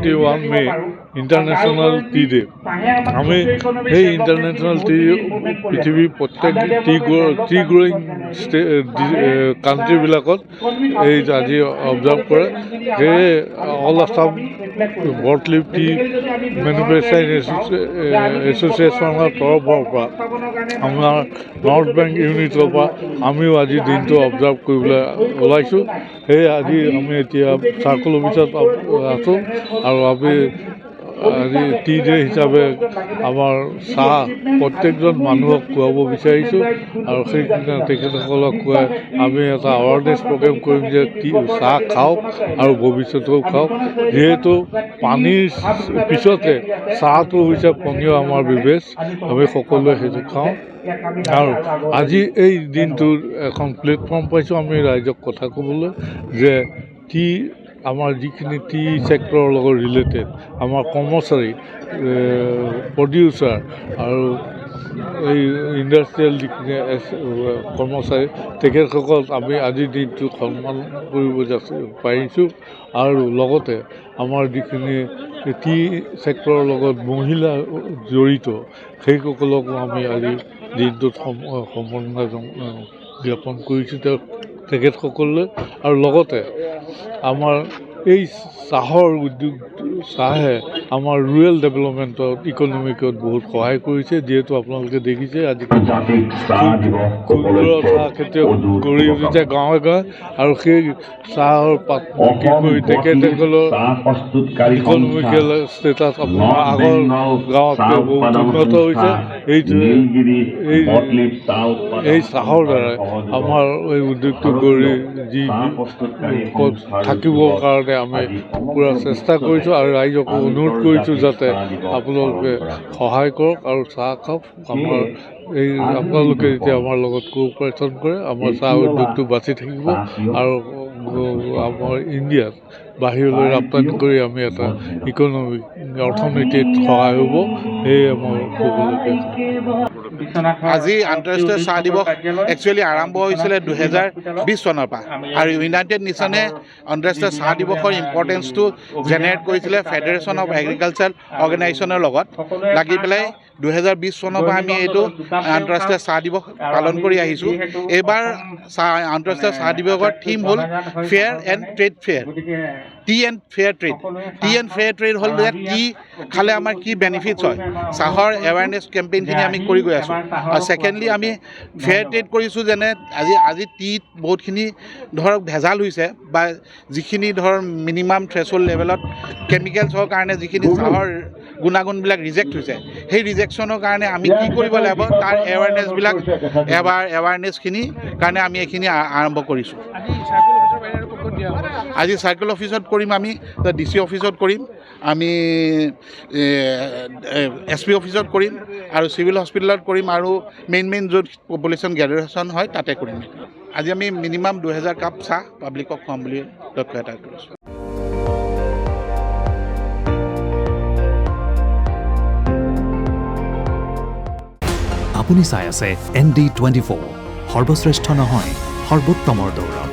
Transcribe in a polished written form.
21 মে international T day. আমি এই international T পৃথিৱীৰ প্ৰত্যেক টি গ্ৰোয়িং কাণ্ট্ৰিবিলাকত এই আজি অবজাৰ্ভ কৰে। সেয়ে all Assam broadleaf T manufacturing এছ'চিয়েশ্যনৰ তৰফৰ পৰা আমাৰ নৰ্থ বেংক ইউনিটৰ পৰা আমিও আজি দিনটো অবজাৰ্ভ কৰিবলৈ ওলাইছোঁ। সেয়ে আজি আমি এতিয়া চাৰ্কল অফিচত আছোঁ আৰু আমি আজি টি ডে হিচাপে আমাৰ চাহ প্ৰত্যেকজন মানুহক খুৱাব বিচাৰিছোঁ আৰু সেইদিনা তেখেতসকলক খুৱাই আমি এটা আৱাৰনেছ প্ৰগ্ৰেম কৰিম যে চাহ খাওক আৰু ভৱিষ্যতেও খাওক। যিহেতু পানীৰ পিছতে চাহটো হৈছে পনীয় আমাৰ বিবেচ, আমি সকলোৱে সেইটো খাওঁ। আৰু আজি এই দিনটোৰ এখন প্লেটফৰ্ম পাইছোঁ আমি ৰাইজক কথা ক'বলৈ যে টি আমাৰ যিখিনি টি ছেক্টৰৰ লগত ৰিলেটেড আমাৰ কৰ্মচাৰী, প্ৰডিউচাৰ আৰু এই ইণ্ডাষ্ট্ৰিয়েল যিখিনি কৰ্মচাৰী তেখেতসকল আমি আজিৰ দিনটোক সন্মান কৰিব পাৰিছোঁ। আৰু লগতে আমাৰ যিখিনি টি ছেক্টৰৰ লগত মহিলা জড়িত সেইসকলকো আমি আজি দিনটোত সম্বৰ্ধনা জ্ঞাপন কৰিছোঁ তেখেতসকললৈ। আৰু লগতে আমাৰ এই চাহৰ উদ্যোগ, চাহে আমাৰ ৰুৰেল ডেভেলপমেণ্টত ইকনমিকত বহুত সহায় কৰিছে। যিহেতু আপোনালোকে দেখিছে আজিকালি ক্ষুদ্ৰ চাহ খেতিয়ক গঢ়ি উঠিছে গাঁৱে গাঁৱে আৰু সেই চাহৰ পাত বিক্ৰী কৰি তেখেতসকলৰ ইকনমিকেল ষ্টেটাছ আপোনাৰ আগৰ গাঁৱতকৈ বহুত উন্নত হৈছে। এই চাহৰ দ্বাৰাই আমাৰ এই উদ্যোগটো গঢ়ি যি থাকিবৰ কাৰণে আমি পূৰা চেষ্টা কৰিছোঁ আৰু ৰাইজকো অনুৰোধ কৰিছোঁ যাতে আপোনালোকে সহায় কৰক আৰু চাহ খাওক। আমাৰ এই আপোনালোকে যেতিয়া আমাৰ লগত কোঅপাৰেশ্যন কৰে আমাৰ চাহ উদ্যোগটো বাচি থাকিব আৰু আমাৰ ইণ্ডিয়াত বাহিৰলৈ ৰপ্তানি কৰি আমি এটা ইকনমিক অৰ্থনীতিত সহায় হ'ব। সেয়ে মই ক'বলগীয়া। আজি আন্তঃৰাষ্ট্ৰীয় চাহ দিৱস একচুৱেলি আৰম্ভ হৈছিলে 2020 চনৰ পৰা আৰু ইউনাইটেড নেশ্যনে আন্তঃৰাষ্ট্ৰীয় চাহ দিৱসৰ ইম্পৰ্টেঞ্চটো জেনেৰেট কৰিছিলে ফেডাৰেশ্যন অফ এগ্ৰিকালচাৰ অৰ্গেনাইজেশ্যনৰ লগত লাগি পেলাই 2020 চনৰ পৰা আমি এইটো আন্তঃৰাষ্ট্ৰীয় চাহ দিৱস পালন কৰি আহিছোঁ। এইবাৰ আন্তঃৰাষ্ট্ৰীয় চাহ দিৱসৰ থিম হ'ল fair and trade fair, T and fair trade. T and fair trade হ'ল যে টি খালে আমাৰ কি বেনিফিটছ হয়, চাহৰ এৱাৰনেছ কেম্পেইনখিনি আমি কৰি গৈ আছোঁ। আৰু ছেকেণ্ডলি আমি ফেয়াৰ ট্ৰেড কৰিছোঁ যেনে আজি টিত বহুতখিনি ধৰক ভেজাল হৈছে বা যিখিনি ধৰ মিনিমাম থ্ৰেছহোল্ড লেভেলত কেমিকেলছৰ কাৰণে যিখিনি চাহৰ গুণাগুণবিলাক ৰিজেক্ট হৈছে, সেই ৰিজেকশ্যনৰ কাৰণে আমি কি কৰিব লাগিব তাৰ এৱাৰনেছখিনিৰ কাৰণে আমি এইখিনি আৰম্ভ কৰিছোঁ। আজি চাৰ্কেল অফিচত কৰিম, আমি DC অফিচত কৰিম, আমি SP অফিচত কৰিম আৰু চিভিল হস্পিটেলত কৰিম আৰু মেইন য'ত পপুলেশ্যন গেডাৰেশ্যন হয় তাতে কৰিম। আজি আমি মিনিমাম 2000 কাপ চাহ পাব্লিকক খুৱাম বুলি লক্ষ্য এটা কৰিছোঁ। আপুনি চাই আছে ND24, সৰ্বশ্ৰেষ্ঠ নহয় সৰ্বোত্তমৰ দৌৰ।